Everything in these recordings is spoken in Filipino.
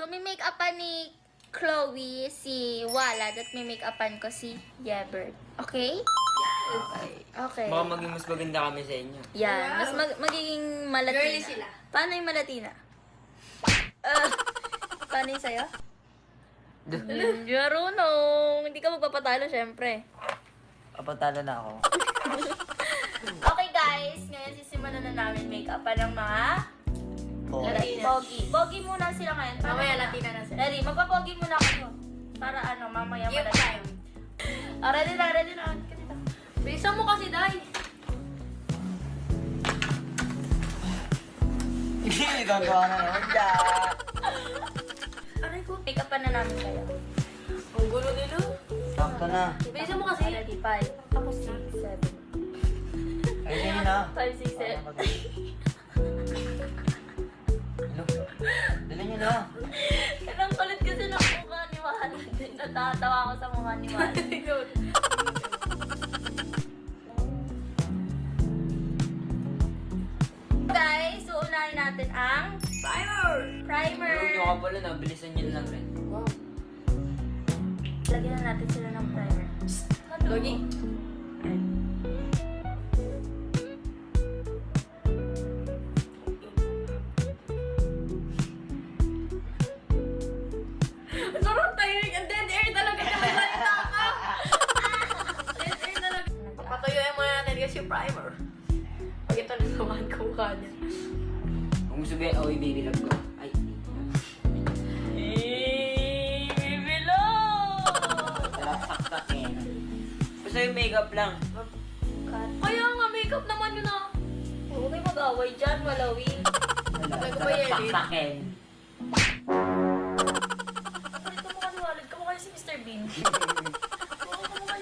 So, may make-upan ni Chloe si Walad at may make-upan ko si Yebert. Okay? Okay. Baka maging mas maganda kami sa inyo. Yan. Mas magiging malatina. Girly sila. Paano yung malatina? Paano yung sayo? Marunong. Hindi ka magpapatalo, syempre. Papatalo na ako. Okay, guys. Ngayon sisimulan na namin make-upan ng mga Pogi. Pogi muna sila ngayon. Mamaya Latina na sila. Ready? Magpa-pogi muna kayo. Para mamaya Give malatina. time. Ready na, ready na. Bilisan mo kasi, Day. Hindi, gagawa na naman dyan. Aray ko. Make-upan na namin kayo. Ang gulo nila. Sakto na. Bilisan mo kasi. Ready? 5. Ako 6, 7. Ayun yun na. 5, 6, 7. Dala nyo na. Ang kulit kasi ng mukha ni Walad. Natatawa ako sa mukha ni Walad. Guys, so unahin natin ang primer. Yung nyo ka pala, nabilisan nyo lang rin. Wow. Lagyan na natin sila ng primer. Logi. Sarap timing. Ang dead air talaga. Nakasalita ka. Dead air talaga. Patuyuin mo natin kasi primer. Pag ito nasamaan ka mukha niya. Kung gusto ba, oh, baby love ko. Ay. Baby love! Saksak eh. Basta yung makeup lang. Kaya nga, makeup naman yun ah. Huwag kayo mag-away dyan, walawin. Saksakin. Ito mukha ni Walad, kamukha niya si Mr. Bean.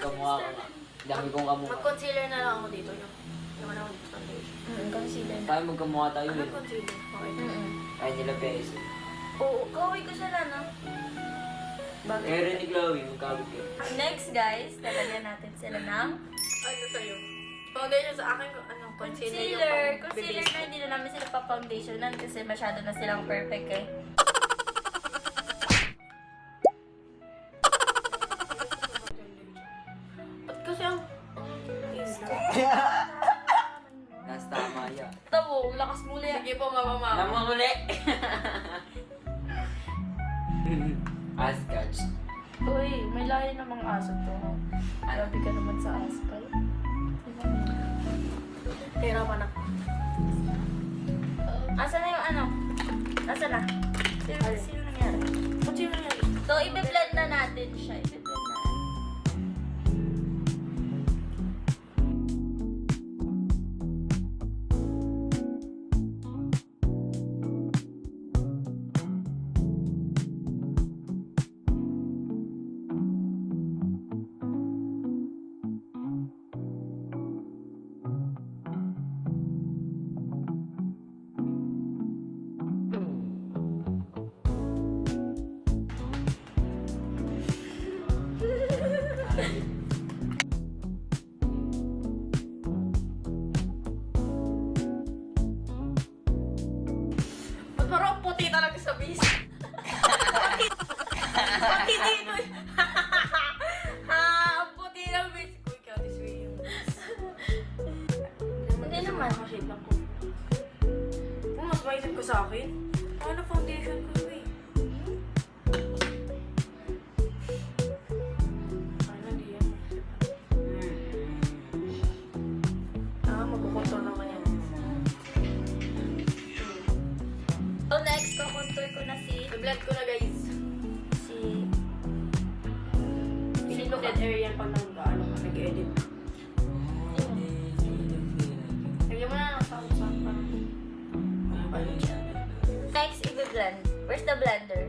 Kamukha ko. Dami kong kamukha. Mag-concealer na lang ako dito. Yung ano, foundation. Concealer. Tayo magkamukha tayo Ano eh. concealer? Okay. Kaya nila peso. Oo, kaway ko sila na. Bakit? Kaya rin ni Chloe, magkawag eh. Next guys, lalagyan natin sila ng Ano sa'yo? Foundation sa akin, ano, concealer. Concealer na hindi na namin sila pa-foundationan kasi masyado na silang perfect eh. Ba't kasi ang... Nas tama yan. Tabo, lakas muli. Sige po, mama. Namang uli! Ascatch. Uy, may layo namang aso to. Grabe ka naman sa aspal. Hirapan ako. Asa na yung ano? Asa na? Sino nangyari? Ba't sino yan? So, i-blend na natin siya. I-blend na. Ba't parang puti talaga sa bis? Pati dito eh. Ang puti ng bis. Uy, Kati Sway yung bis. Hindi naman. Shade lang ko. Kung mas maisip ko sa akin, ano foundation ko eh. Ano, di yan. Magkukontrol naman yan. So, next, kukontour ko na si... I-blend ko na guys. Sino ka? Dead air yan pag nag-edit. Lagyan mo na lang sa usapan. Next, i-blend. Where's the blender?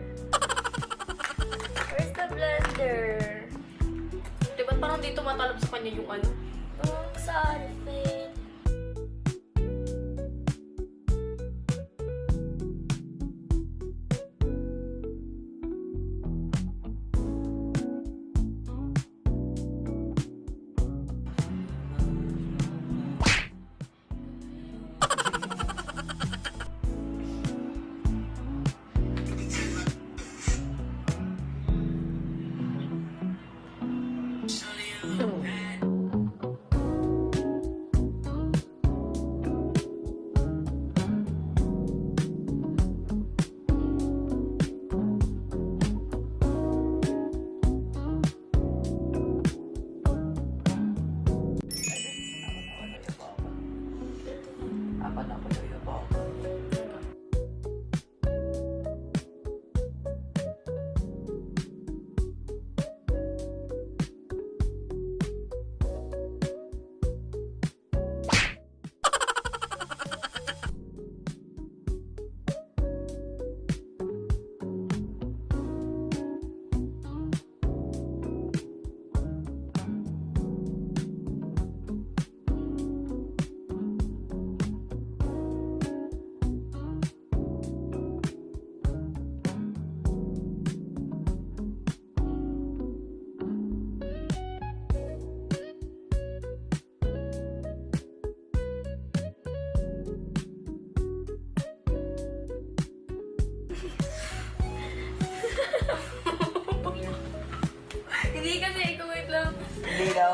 Where's the blender? Diba parang dito matalab sa kanya yung ano? Kung salve.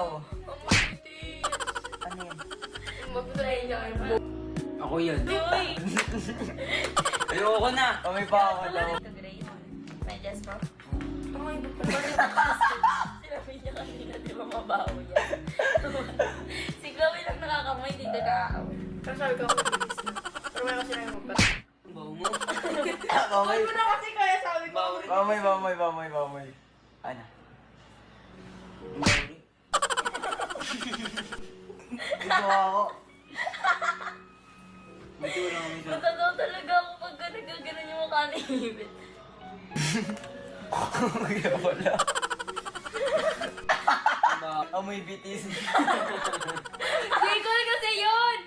daw. Ang bitis. Ano yan? Mag-try niya. Ako yun. Uy! Ayoko na. Kami pa ako daw. Ito, Gray. Medyas mo? Ay, di pa. Sinabi niya kanina, di ba mabaho yan? Si Chloe lang nakakamoy, hindi nakakamoy. Pero sabi ko ako bitis na. Pero may kasi na magbat. Bawo mo. Huwag mo na kasi kaya sabi ko. Bamoy. Ano? Bamoy. Ito ako. Ito lang kami sa... Matagaw talaga ako pag nagaganon yung mukha ni Ibit. Kaya pala. Amoy bitis. Nicole kasi yun!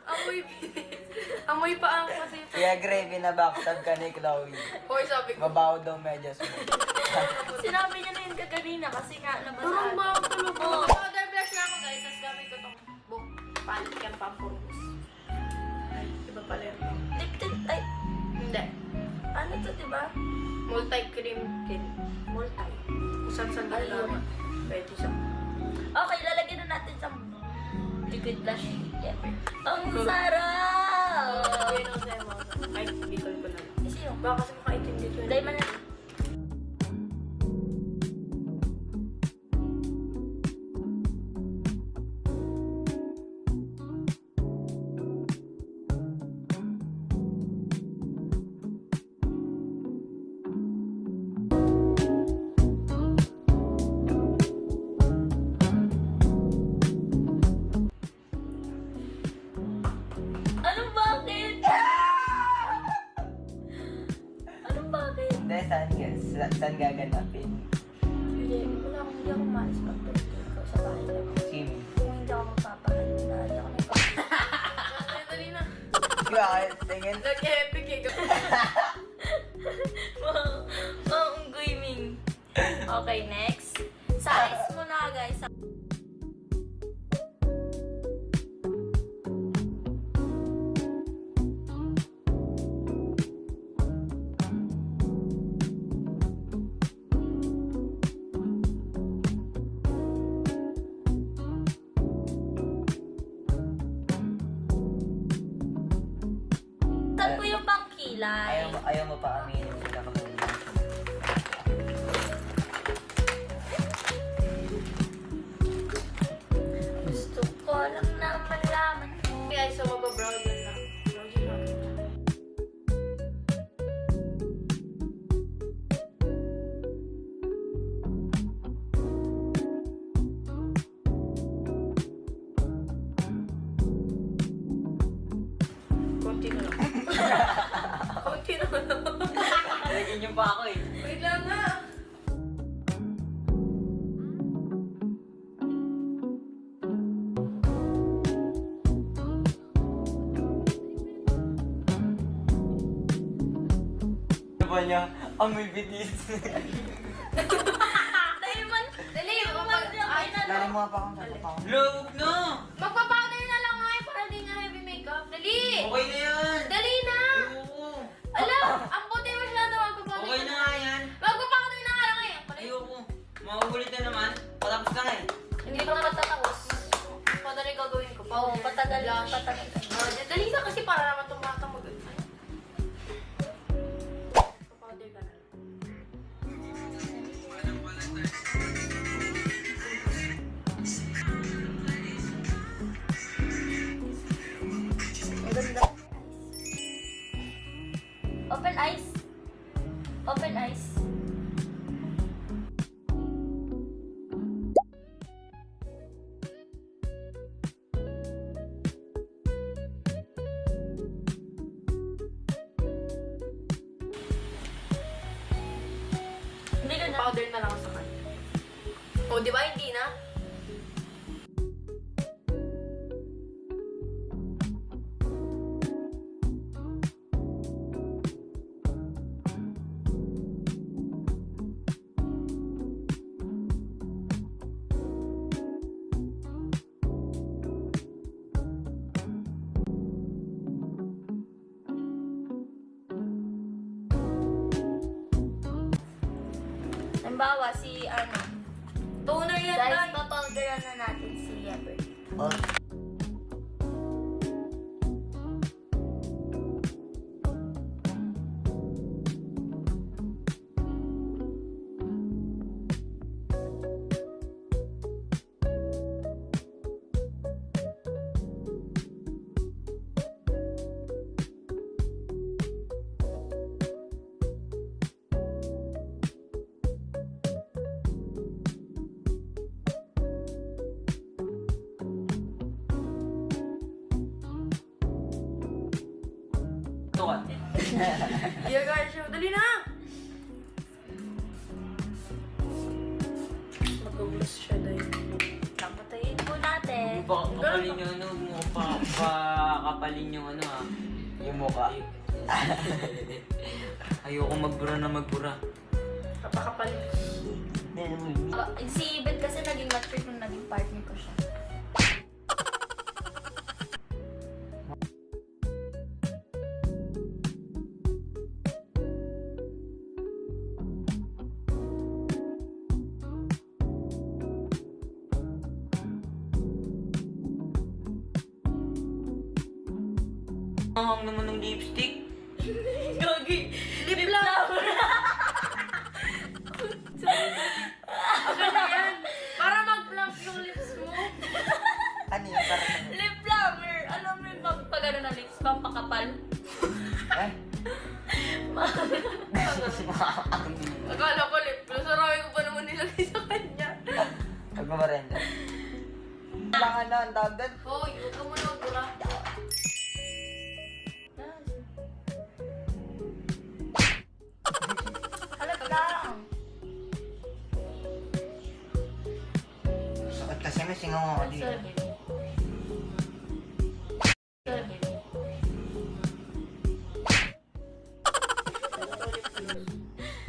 Amoy bitis. Amoy pa ang kasi ito. Kaya Gravy na backstab ka ni Chloe. Hoy, sabi ko. Mabaho daw medyas mo. Sinabi niya na yun kaganina kasi nga Turong nabasahan. ba ako tulog? Oo. Powder blush na ako guys. Tapos gamit ko itong book. Palit yan pampurus. Iba pala yun. Lip tint, ay, Hindi. ano to, diba? Multi-cream tint. Multi. Kung saan Ay, naman. Pwede siya. Okay, lalagyan na natin sa liquid blush. Yeah. Ang sarap! Yun ang sa'yo mo. Ay, Nicole ko na lang. Kasi yung, Baka kasi makaitin dito. dahil man na. Anong bakit? Anong bakit? Hindi, saan gaganapin? Hindi, hindi ako maalis pag-birthday ko sa bahay lang. Sim. Kung hindi ako magpapahanda, hindi ako Dali na. Bakit? Tingin. Nag-epic eh. Maunggoy, Ming. Okay, next. Size mo na, guys. Saan po yung pangkilay? Ayaw mo pa aminin sila kapag Gusto ko lang na malaman. Kaya so mag-brown yun na. Brown yun na. Konti na lang. Konti na lang. Nagin niyo pa ako eh. Wait lang nga. Ano ba niya? Amoy bitis. Dahil man, Dali, ay, Dali mo nga pa akong sa pa. Love na! magpa-powder na lang nga eh, para di nga heavy makeup. Dali! Okay na yan! Dali na! Ayoko! Alam, ang puti masyado magpa-powder. Okay na nga yan! Magpa-powder na nga lang eh. Ayoko! Makukulit na naman. Patapos ka na eh. Hindi pa matatapos. Madali gagawin ko. Oo, patagal. Blush. Patagal. Dali na kasi para naman tumata mo dun. Powder ka na lang. Maganda. Open eyes. Open eyes. Hindi ka na. Powder na lang ako sa kanya. O, di ba hindi na? Halimbawa, si ano. Toner yan Guys, guys. papowderan na Oh. Tukat. Yeah guys, dali na! Mag-ubus siya dahil. Papatayin po natin. Hindi pa kapalin yung ano, mo pa kapalin yung ano ah. Yung mukha. Ayoko magbura na magbura. Papakapalit. Si Ibet kasi naging mature nung naging partner ko siya. Ang naman ng lipstick. Gagi! Lip lang! Ano na yan? Para mag-plump yung lips mo. Ano yung parang... Lip plumper! Alam mo yung pag ano na lips, pampakapal. Eh? Akala ko lip gloss. Sarami ko pa naman nilagay sa kanya. Huwag mo marenda. Kailangan na ang tawag doon. Hoy, huwag ka muna magbura. Halap lang! Sakit kasi may singaw ako dito. Sorry, baby. Sorry, baby.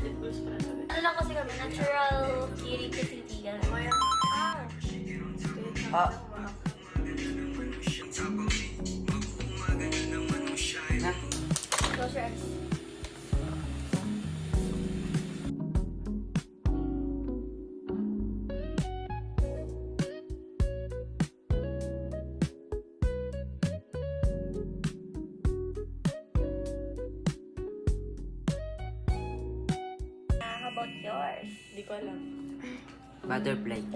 Lip gloss para sa akin. Ano lang kasi kami, natural kitty kitty yan. Maya. Ah, Close your eyes. How about yours? Hindi ko alam. Butterfly.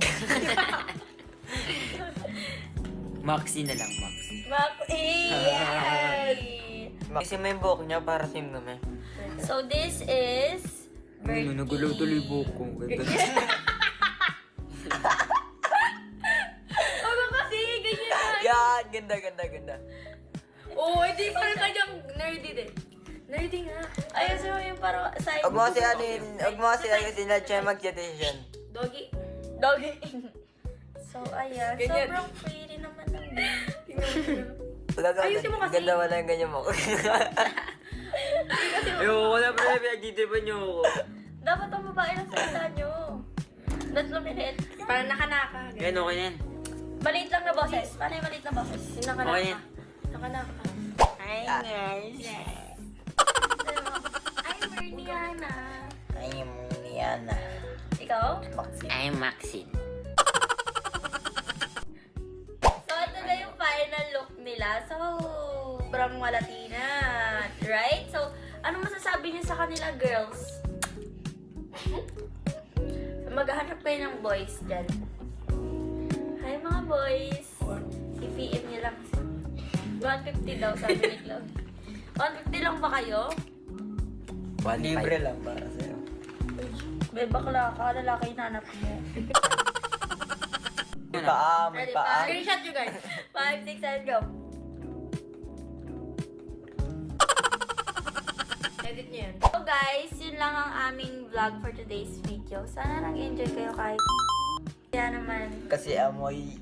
Maxi na lang, Maxi. Yay! kasi may buhok niya para team kami. So this is birthday. Nagulaw tuloy buhok ko. Ano kasi? Ganyan na. Yan! Ganda, ganda, ganda. Oo, hindi pa rin kanyang nerdy din. Nerdy nga. Ayun, so yung parang side. Huwag mo kasi ano yun, huwag mo kasi ano sila siya mag-decision. Doggy. Doggy. So, ayan. Ganyan. Sobrang pretty naman ng Ayusin mo kasi. Ganda wala yung ganyan mo. Ayoko na pre, pinagtitipan niyo ako. Dapat ang babae lang salita nyo. That's lumiliit. Parang naka-naka. Yan, okay na yan. Maliit lang na boses. Paano yung maliit na boses? Yung naka-naka. Okay na yan. Naka-naka. Hi guys. I'm Berniana. Ay, yung Liana. Ikaw? I'm Maxine. So, ito na yung final look nila. So, sobrang malatina. Right? So, ano masasabi niyo sa kanila, girls? Maghahanap kayo ng boys dyan. Hi, mga boys. I-PM niyo lang. 150 daw, sabi ni Cloud. 150 lang ba kayo? Libre lang para sa'yo. May bakla ka, lalaki yung hanap mo. May paa, may Ready, paa. Screenshot you guys. 5, 6, and go. Edit niyo yan. So guys, yun lang ang aming vlog for today's video. Sana nag-enjoy kayo kahit kaya naman. Kasi amoy.